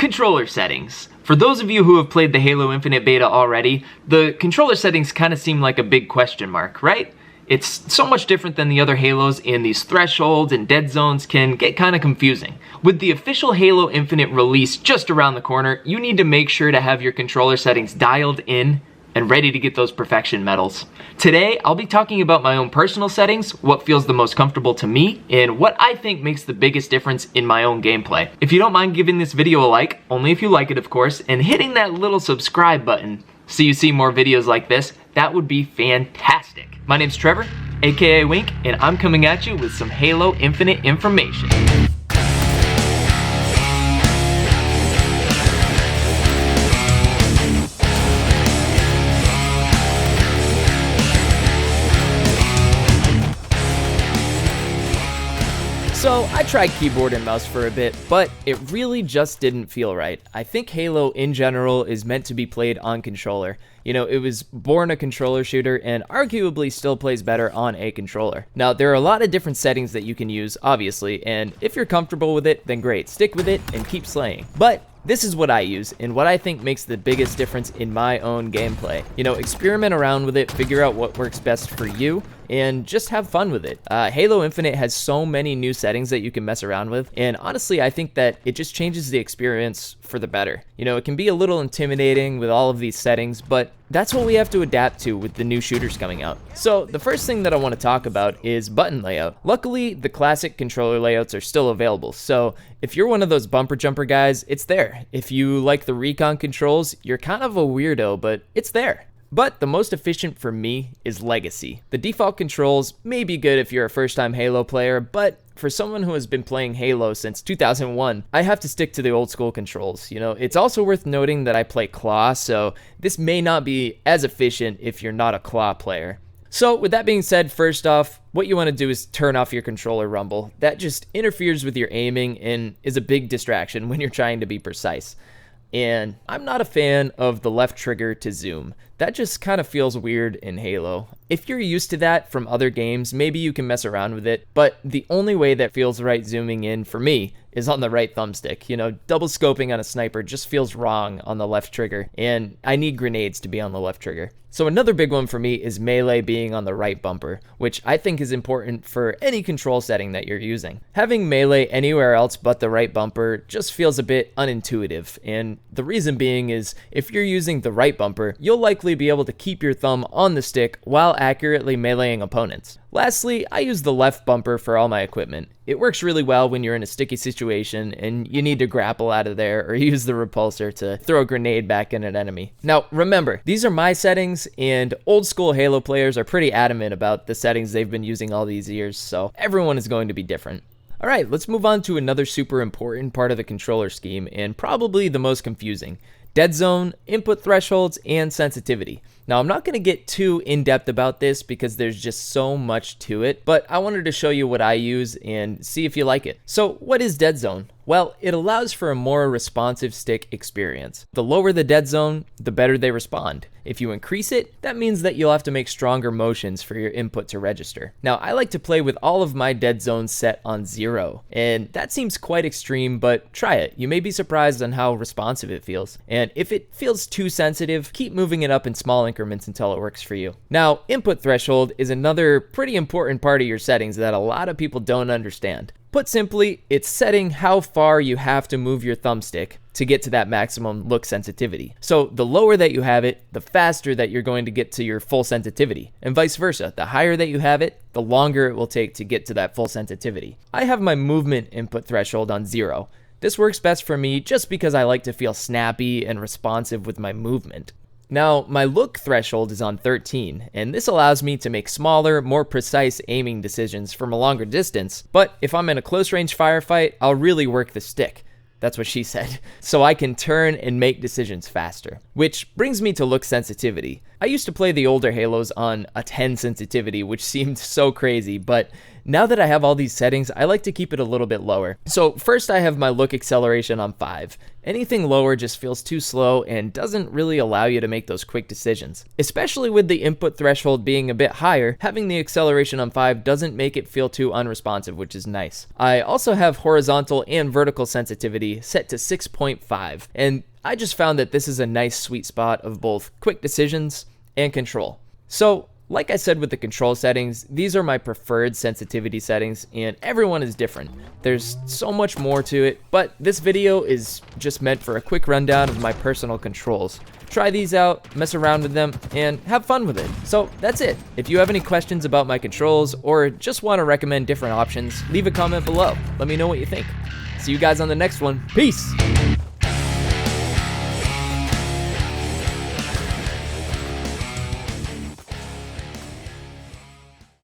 Controller settings. For those of you who have played the Halo Infinite beta already, the controller settings kind of seem like a big question mark, right? It's so much different than the other Halos, and these thresholds and dead zones can get kind of confusing. With the official Halo Infinite release just around the corner, you need to make sure to have your controller settings dialed in and ready to get those perfection medals. Today, I'll be talking about my own personal settings, what feels the most comfortable to me, and what I think makes the biggest difference in my own gameplay. If you don't mind giving this video a like, only if you like it of course, and hitting that little subscribe button so you see more videos like this, that would be fantastic. My name's Trevor, aka Wink, and I'm coming at you with some Halo Infinite information. So, I tried keyboard and mouse for a bit, but it really just didn't feel right. I think Halo in general is meant to be played on controller. You know, it was born a controller shooter and arguably still plays better on a controller. Now, there are a lot of different settings that you can use, obviously, and if you're comfortable with it, then great, stick with it and keep slaying. But this is what I use and what I think makes the biggest difference in my own gameplay. You know, experiment around with it, figure out what works best for you, and just have fun with it. Halo Infinite has so many new settings that you can mess around with, and honestly, I think that it just changes the experience for the better. You know, it can be a little intimidating with all of these settings, but that's what we have to adapt to with the new shooters coming out. So the first thing that I want to talk about is button layout. Luckily, the classic controller layouts are still available, so if you're one of those bumper jumper guys, it's there. If you like the recon controls, you're kind of a weirdo, but it's there. But the most efficient for me is Legacy. The default controls may be good if you're a first-time Halo player, but for someone who has been playing Halo since 2001, I have to stick to the old school controls. You know, it's also worth noting that I play claw, so this may not be as efficient if you're not a claw player. So with that being said, first off, what you want to do is turn off your controller rumble. That just interferes with your aiming and is a big distraction when you're trying to be precise. And I'm not a fan of the left trigger to zoom. That just kind of feels weird in Halo. If you're used to that from other games, maybe you can mess around with it, but the only way that feels right zooming in for me is on the right thumbstick. You know, double scoping on a sniper just feels wrong on the left trigger, and I need grenades to be on the left trigger. So another big one for me is melee being on the right bumper, which I think is important for any control setting that you're using. Having melee anywhere else but the right bumper just feels a bit unintuitive, and the reason being is if you're using the right bumper, you'll likely be able to keep your thumb on the stick while accurately meleeing opponents. Lastly, I use the left bumper for all my equipment. It works really well when you're in a sticky situation and you need to grapple out of there or use the repulsor to throw a grenade back in an enemy. Now, remember, these are my settings, and old school Halo players are pretty adamant about the settings they've been using all these years, so everyone is going to be different. Alright, let's move on to another super important part of the controller scheme, and probably the most confusing. Dead zone, input thresholds, and sensitivity. Now, I'm not going to get too in-depth about this because there's just so much to it, but I wanted to show you what I use and see if you like it. So, what is dead zone? Well, it allows for a more responsive stick experience. The lower the dead zone, the better they respond. If you increase it, that means that you'll have to make stronger motions for your input to register. Now, I like to play with all of my dead zones set on 0, and that seems quite extreme, but try it. You may be surprised on how responsive it feels. And if it feels too sensitive, keep moving it up in small increments until it works for you. Now, input threshold is another pretty important part of your settings that a lot of people don't understand. Put simply, it's setting how far you have to move your thumbstick to get to that maximum look sensitivity. So the lower that you have it, the faster that you're going to get to your full sensitivity, and vice versa. The higher that you have it, the longer it will take to get to that full sensitivity. I have my movement input threshold on 0. This works best for me just because I like to feel snappy and responsive with my movement. Now, my look threshold is on 13, and this allows me to make smaller, more precise aiming decisions from a longer distance, but if I'm in a close-range firefight, I'll really work the stick. That's what she said. So I can turn and make decisions faster. Which brings me to look sensitivity. I used to play the older Halos on a 10 sensitivity, which seemed so crazy, but Now that I have all these settings, I like to keep it a little bit lower. So first I have my look acceleration on 5. Anything lower just feels too slow and doesn't really allow you to make those quick decisions. Especially with the input threshold being a bit higher, having the acceleration on 5 doesn't make it feel too unresponsive, which is nice. I also have horizontal and vertical sensitivity set to 6.5, and I just found that this is a nice sweet spot of both quick decisions and control. So, like I said with the control settings, these are my preferred sensitivity settings, and everyone is different. There's so much more to it, but this video is just meant for a quick rundown of my personal controls. Try these out, mess around with them, and have fun with it. So that's it. If you have any questions about my controls, or just want to recommend different options, leave a comment below. Let me know what you think. See you guys on the next one. Peace!